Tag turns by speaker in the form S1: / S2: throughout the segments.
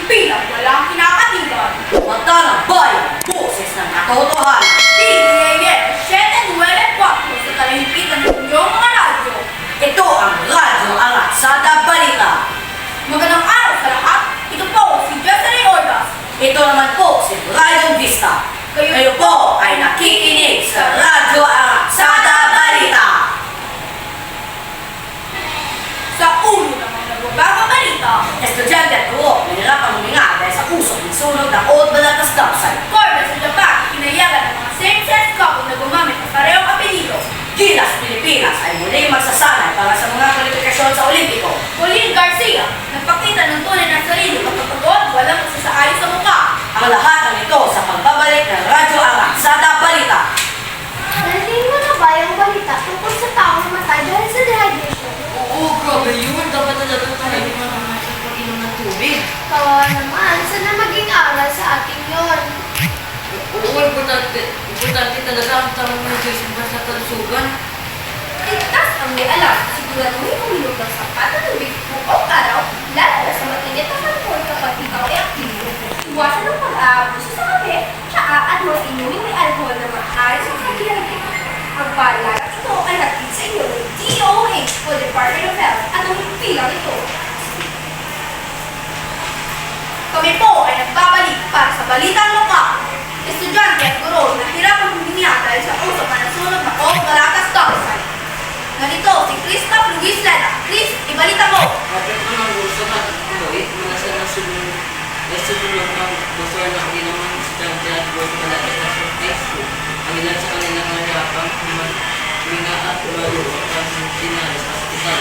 S1: Pilipinas, walang kinakatigan. Mata ng bayan, boses ng katotohanan. DZAM, 794 sa kalahimpitan ng inyong mga radyo. Ito ang Radyo Aranzada Balita. Magandang araw sa lahat. Ito po si Jocelyn Ordas. Ito naman po si Brian Vista. Kayo po ay nakikinig sa Radyo Aranzada Balita. Sa ulo ng mga nagbabang balita, estudyante at guro nahirapang huminga dahil sa usok ng sunog ng Old Balatas Downside. Corvette sa Japan, pinayagan ng mga same-sex couple na gumamit ng parehong apelido. Gilas Pilipinas ay muling magsasanay para sa mga kwalifikasyon sa Olimpiko. Pauline Garcia, nagpakita ng tunay na sarili kapag walang masasaayos sa mukha. Ang lahat ng ito sa pagbabalik ng Radyo Aranzada Balita.
S2: Narinig mo na ba yung balita tungkol sa taong namatay dahil sa dehydration?
S3: Oo, grabe yun. Dapat talaga tayo mga sa pag-inom ng tubig.
S2: Kawawa naman, sana maging aral sa atin yon.
S3: Oo, importante talaga ang tamang nutrition para sa kalusugan.
S2: Ligtas ang may alam, siguraduhin umilog ng sapat na tubig buong araw, lalo na sa matinit na panahon kapag ikaw ay aktibo. Iwasan ang pag-aabuso sa kape, tsaa at mga inumin may alcohol na maaari sa pagkilagay. Ang paalala ito ay hatid sa inyo ng DOH o Department of Health at ang pilang ito. Kami po ay nagbabalik para sa balitang lokal. Estudyante at guro na hirapang huminga dahil sa usok na nasunog na Old Balatas Downside. Narito si Christoph Luis Leda. Chris, ibalita mo!
S3: Dapat mo nang gusto na gawin mula sa nasunod ng gusto na ginaman sa estudyante at guro malapit na sa high school. Ang ilan sa kanilang mahirapang huminga at lumaluwag ang dinala sa hospital.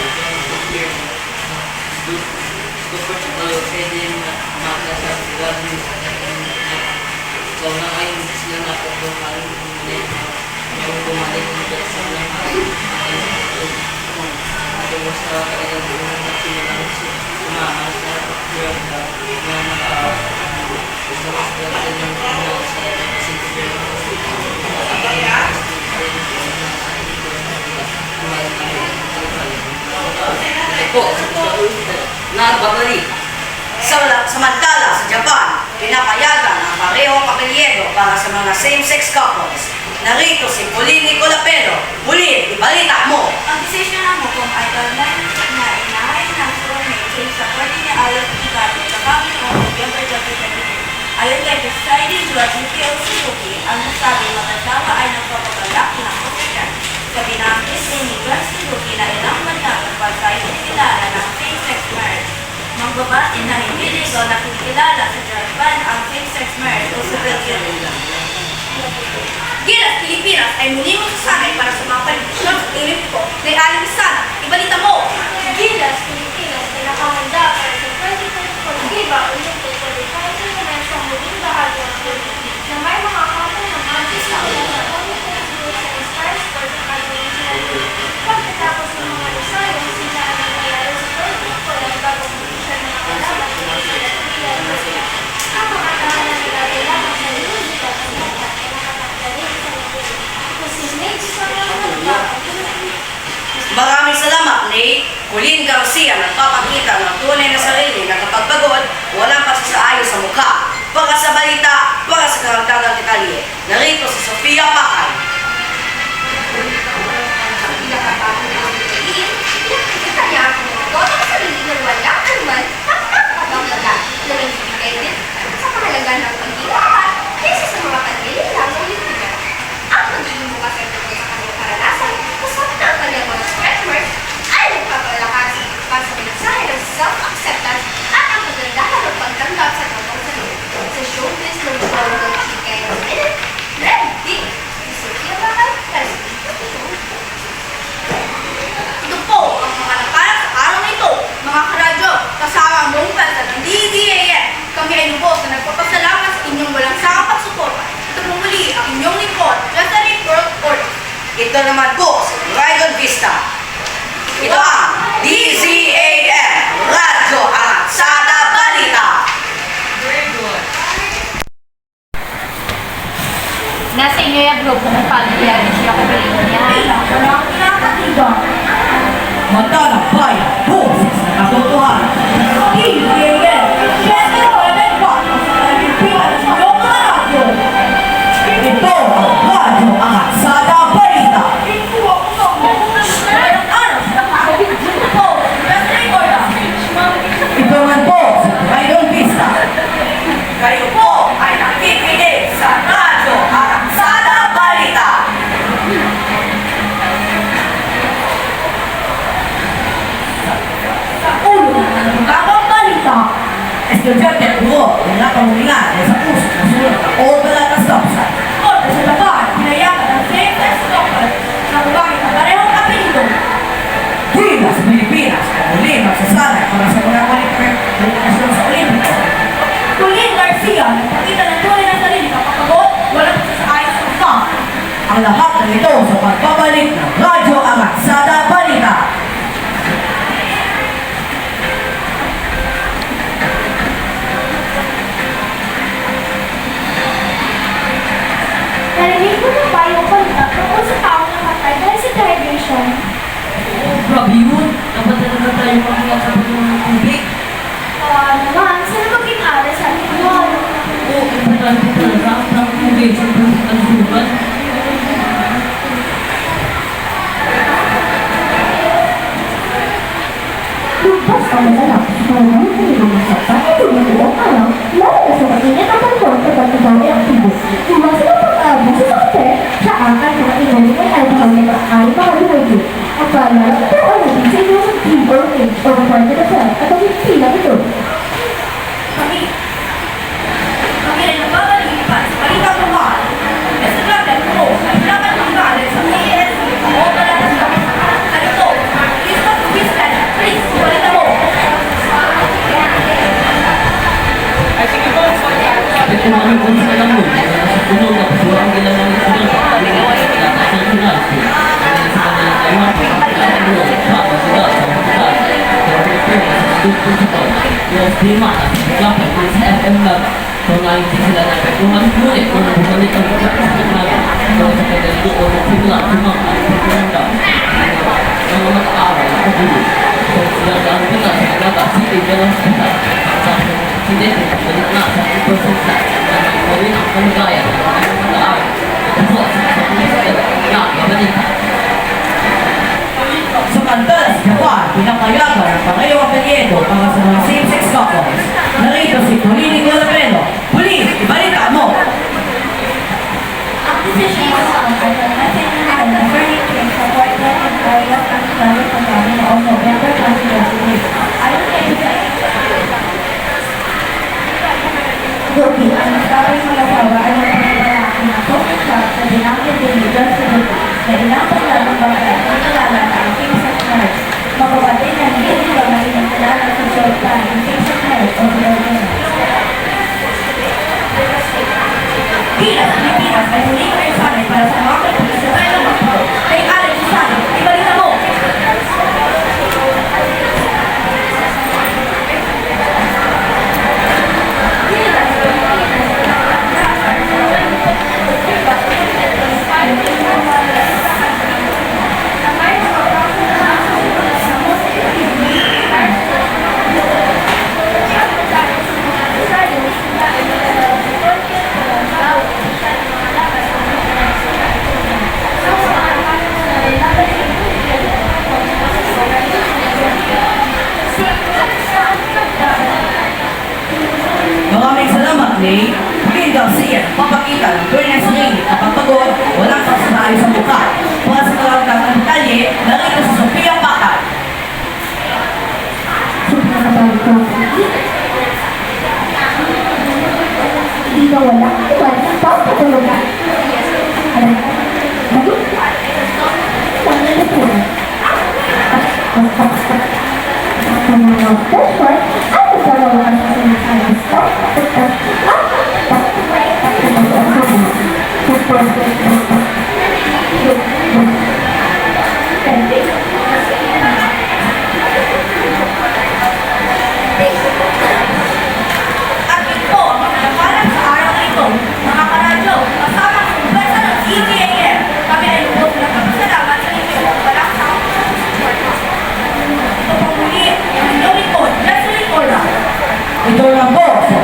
S3: Gusto sa kayo pwede na maka sa graduate so na ay sila napagbuhan yung bumalik ng sa mga ito sa kanilang buong na sinulang sumama sa pagkiranda na gusto mas natin ng mga sa city po nagbabalik.
S1: Samantala sa Japan, pinapayagan ang parehong apelyido para sa mga same-sex couples. Narito si Pauline Colapelo. Pauline, ibalita mo!
S4: Ang desisyon ng hukom ay kalman na inahay ng soulmate sa pwede niya ayon ikati sa kami ng November 2022. Ayon kay Presiding Judge Mikio Suzuki, ang nasabi mag-asawa ay nagpapagalak ng posisyon. Sa binanggit ni Judge Suzuki na ilang banyagang pagkain kilala ng same-sex marriage. Magbabati na hindi legal na kinikilala sa Japan ang same-sex marriage o civil union.
S1: Gilas Pilipinas ay muli magsasanay para sa mga kwalifikasyon sa Olimpiko na alimisan. Ibalita mo!
S2: Gilas Pilipinas ay nakahanda para sa 2024 Giba Olympic Qualifier naman sa muling bahagi ng Philippines na may mga kapal ng artist na ulan na Olympic Group sa Inspire Sports Academy National. Pagkatapos ng mga ensayo, sila ang nangyayari sa 2024 ang bagong posisyon ng mga kalaban ng mga sila. Ang mga tahanan na kailangan sa music at kanta ay nakakanta rin sa mga Nate sa mga
S1: Maraming salamat, Nate. Pauline Garcia nagpapakita ng tunay na sarili na kapag pagod, walang pasasaayos sa mukha. Para sa balita, para sa karagdagang detalye. Narito si Sofia Pakay.
S2: self-acceptance at ang kagandahan ng pagtanggap sa totoong sarili. Sa showbiz ng buwan ng chika ay Red Big, Sofia Bakal,
S1: Ito po ang mga nakalap sa araw na ito, mga karadyo, kasama ang buong pwesta ng DZAM. Kami ay lubos na nagpapasalamat sa inyong walang sawang pagsuporta. Ito po muli ang inyong lingkod, Jocelyn Ordas. Ito naman po si Brian Vista. Ito ang DZAM, Radyo Aranzada Balita.
S3: Very good.
S5: Nasa inyo yung grupo ng pamilya rin siya kagaling niya.
S1: Walang kinakatigan. Mata ng bayan, boses ng katotohanan. DZAM, 794
S6: ay makaluwag. Ang bayan pero natin sa inyo ng team or age o required na sa at ang pila ito.
S1: Kami ay nagbabalilipan sa balitang mahal. Sa lagan ko ay dapat manggaling sa PSC o Balatasan. At ito, lista to business, please, balita mo.
S3: Ito naman kung sa alam mo, sa puno na puso ang ginawang ito ng pagkakas ng pinag sa kanilang kaiwan, tapos sila sa pagkakas, sa pagkakas, yung prima at dapat kung sa FM lang, kung hindi sila napagkuhan, ngunit kung nabukalik ang pagkakas ng mga kung sa kanilang doon at sila sumang at pagkakanda, ang mga mag-aaral at pagbulo, kung sila ang pagkakas sa pagkakas, hindi dalang sa hindi, balik na sa ipersensa na gawin ang kalagayan ng mga mag-aaral. Ito sa pagkakas na gabalita.
S7: Sa Cantalas, Japan, pinapayagan ang pangayong apelyedo para sa mga same-sex couples. Narito si Polini Colapeno. Puli, ibalita mo!
S4: Ang desisyon sa Argentine na Attorney King sa Court of Employers ang Islamic Academy noong November 2023. Ayon kay Gopi, ang nasabing mag-asawa ay nagpapalaki na focus siya sa dinamit din ni John Sibuti na ilang paglalang bagay ang kilala na ang same-sex marriage. Makabatid na hindi nila magiging kilala sa short plan ng same-sex marriage o phenomenon.
S1: Bilang Pilipinas ay muli kayo sanay para sa mga kapulis sa tayo ng mga kay Alex Susana. Ibalita mo!
S7: Maraming salamat ni Pauline Garcia. Papakita ng tunay na sarili kapag pagod, walang pasasayo sa mukha. Para sa kalagdag ng detalye, narito si Sofia Bakal.
S6: Hindi na wala iwan ng pagpatulugan. Alam mo, maging wala na po. Ang mga pressure ay nagkaroon sa sinasabi sa pagkakas at
S1: At ito ang pinakalan sa araw na ito, mga karadyo, kasama ang kumpensa ng EVAM. Kami ay lubos na kapasalamat sa inyo. Walang sa ito pang muli, ang inyong lingkod, Leslie Cora.
S7: Ito lang po sa